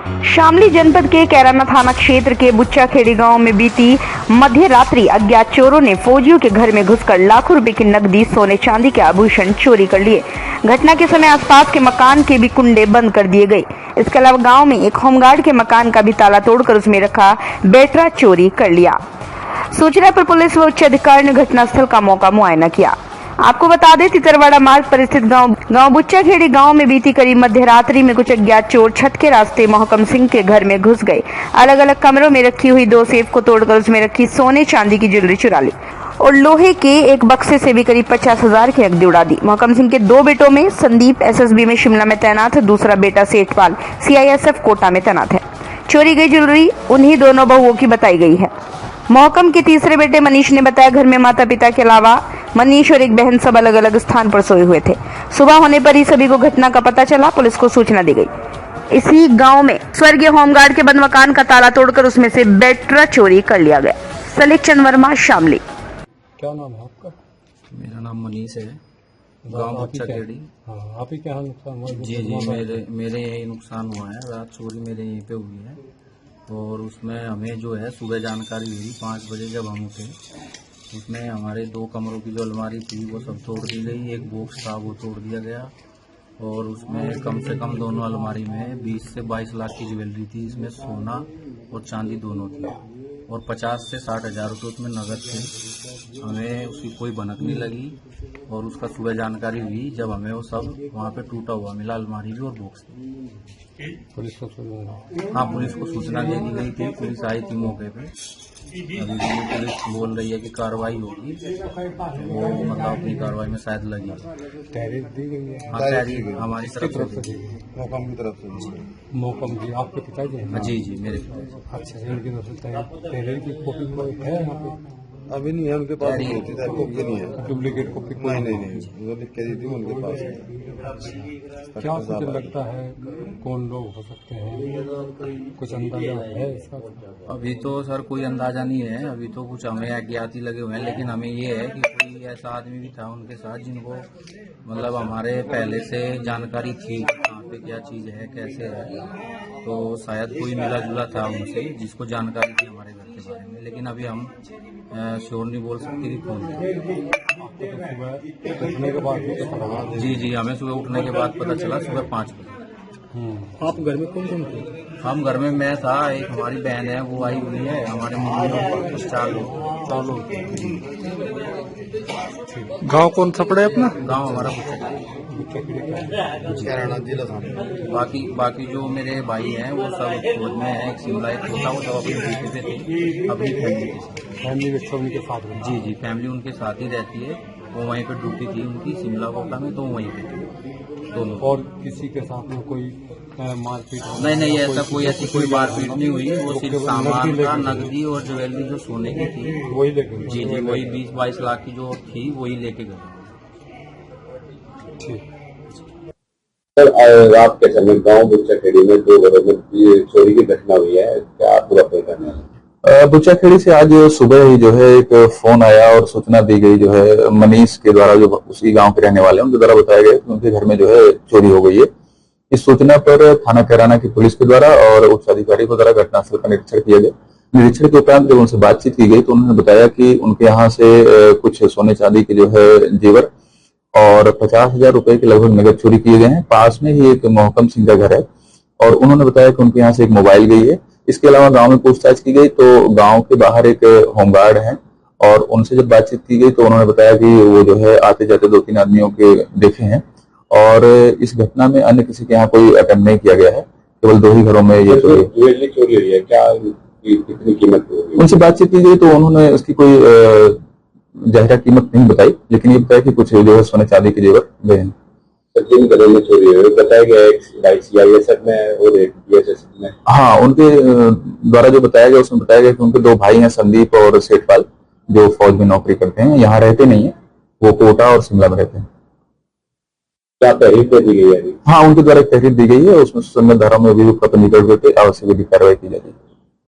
शामली जनपद के कैराना थाना क्षेत्र के बुच्चाखेड़ी गांव में बीती मध्य रात्रि अज्ञात चोरों ने फौजियों के घर में घुसकर लाखों रुपए की नकदी, सोने चांदी के आभूषण चोरी कर लिए। घटना के समय आसपास के मकान के भी कुंडे बंद कर दिए गए। इसके अलावा गांव में एक होमगार्ड के मकान का भी ताला तोड़कर उसमें रखा बैटरा चोरी कर लिया। सूचना पर पुलिस व उच्च अधिकारी ने घटनास्थल का मौका मुआयना किया। आपको बता दें, तितरवाड़ा मार्ग पर स्थित गांव बुच्चाखेड़ी गांव में बीती करीब मध्य रात्रि में कुछ अज्ञात चोर छत के रास्ते मोहकम सिंह के घर में घुस गए। अलग अलग कमरों में रखी हुई 2 सेफ को तोड़कर उसमें रखी सोने चांदी की ज्वेलरी चुरा ली और लोहे के एक बक्से से भी करीब 50,000 की नकदी उड़ा दी। मोहकम सिंह के 2 बेटों में संदीप एसएसबी में शिमला में तैनात है, दूसरा बेटा सेठपाल सीआईएसएफ कोटा में तैनात है। चोरी गई ज्वेलरी उन्हीं दोनों बहुओं की बताई गई है। मोहकम के तीसरे बेटे मनीष ने बताया, घर में माता पिता के अलावा मनीष और एक बहन सब अलग अलग स्थान पर सोए हुए थे। सुबह होने पर ही सभी को घटना का पता चला, पुलिस को सूचना दी गई। इसी गांव में स्वर्गीय होमगार्ड के बंद मकान का ताला तोड़कर उसमें से बैटरा चोरी कर लिया गया। सलीक चंद वर्मा, शामली। क्या नाम है आपका? मेरा नाम मनीष है, गांव बुच्चाखेड़ी। हाँ, आप ही क्या नुकसान हुआ? जी, मेरे यही नुकसान हुआ है। रात चोरी मेरे यहीं पे हुई है और उसमें हमें जो है सुबह जानकारी हुई 5 बजे जब हम उठे। उसमें हमारे 2 कमरों की जो अलमारी थी वो सब तोड़ दी गई, एक बॉक्स था वो तोड़ दिया गया और उसमें कम से कम दोनों अलमारी में 20 से 22 लाख की ज्वेलरी थी। इसमें सोना और चांदी दोनों थी और 50 से 60 हज़ार रुपये उसमें नकद थे। हमें उसकी कोई भनक नहीं लगी और उसका सुबह जानकारी हुई जब हमें वो सब वहाँ पे टूटा हुआ मिला, अलमारी भी और बॉक्स भी। पुलिस को हाँ, पुलिस को सूचना दे दी गई थी, पुलिस आई थी मौके पे। अभी भी पुलिस बोल रही है कि कार्रवाई होगी, वो मतलब अपनी कार्रवाई में शायद लगी। तहरीर दी गई है? हाँ, तहरीर हमारी तरफ से दी गई। मोहकम की तरफ से? मोहकम जी आपके पिताजी हैं? जी जी, मेरे पिताजी। अच्छा, इनकी तरफ से तहरीर की कॉपी है यहाँ पे? अभी नहीं है उनके पास, कॉपी नहीं है। Duplicate copy? नहीं, वो लिख के दी थी उनके पास। क्या कुछ लगता है कौन लोग हो सकते हैं? कुछ अंदाजा है इसका? अभी तो सर कोई अंदाजा नहीं है, अभी तो कुछ हमें अज्ञात ही लगे हुए हैं, लेकिन हमें ये है कि कोई ऐसा आदमी भी था उनके साथ जिनको मतलब हमारे पहले से जानकारी थी कहाँ पे क्या चीज़ है, कैसे है। तो शायद कोई मिला जुला था उनसे जिसको जानकारी थी हमारे घर के बारे में, लेकिन अभी हम श्योर नहीं बोल सकते कि कौन है। सुबह उठने के बाद पता लगा? जी, हमें सुबह उठने के बाद पता चला, सुबह 5 बजे। आप घर में कौन कौन थे? हम घर में मैं था, एक हमारी बहन है वो आई हुई है, हमारे मम्मी और 4 लोग। गांव कौन सा पड़ा है अपना? गांव हमारा कैराना जिला था। बाकी जो मेरे भाई हैं वो सब फौज में है, एक शिमला एक कोटा, वो सब अपनी ड्यूटी पे थे, अपनी फैमिली के साथ। फैमिली में सब उनके साथ? जी, फैमिली उनके साथ ही रहती है। वो वहीं पे ड्यूटी थी उनकी शिमला कोटा में, तो वहीं पे थे दोनों। और किसी के साथ में कोई मारपीट? नहीं, ऐसी कोई मारपीट नहीं हुई। वो सिर्फ सामान था, नकदी और ज्वेलरी जो सोने की थी वही लेके? जी, वही 20-22 लाख की जो थी वही लेके गए। ठीक सर, रात के समय गांव बुच्चाखेड़ी में 2 घरों में चोरी की घटना हुई है, क्या आप पूरा करना है? बुच्चाखेड़ी से आज सुबह ही जो है एक फोन आया और सूचना दी गई जो है मनीष के द्वारा, जो उसी गांव के रहने वाले हैं, उनके द्वारा बताया गया कि उनके घर में जो है चोरी हो गई है। इस सूचना पर थाना कैराना की पुलिस के द्वारा और उच्च अधिकारी के द्वारा घटनास्थल का निरीक्षण किया गया। निरीक्षण के उपरांत जब उनसे बातचीत की गई तो उन्होंने बताया कि उनके यहाँ से कुछ सोने चांदी के जो है जेवर और 50,000 रुपए के लगभग नगद चोरी किए गए हैं। पास में ही एक मोहकम सिंह का घर है और उन्होंने बताया कि उनके यहाँ से एक मोबाइल गई है। इसके अलावा गांव में पूछताछ की गई तो गांव के बाहर एक होमगार्ड है और उनसे जब बातचीत की गई तो उन्होंने बताया कि वो जो है आते जाते 2-3 आदमियों के देखे हैं और इस घटना में अन्य किसी के यहाँ कोई अटेम्प्ट नहीं किया गया है, केवल 2 ही घरों में ये चोरी हुई है। क्या कितनी कीमत होगी? उनसे बातचीत की गई तो उन्होंने उसकी कोई जाहिरा कीमत नहीं बताई, लेकिन ये बताया कि कुछ जो है सोने चांदी के जेवर गए हैं। जिन घरों में चोरी हुई बताया गया सीआईएसएफ में और एक बीएसएफ में? हाँ, उनके द्वारा जो बताया गया उसमें बताया गया कि उनके 2 भाई हैं, संदीप और सेठपाल, जो फौज में नौकरी करते हैं। यहाँ रहते नहीं है, वो कोटा और शिमला में रहते हैं। क्या तहरीर दे दी गई है? हाँ, उनके द्वारा एक तहरीर दी गई है, उसमें सुसंगत धारा में अभियुक्त का पंजीकरण करके आवश्यक कार्रवाई की जाएगी।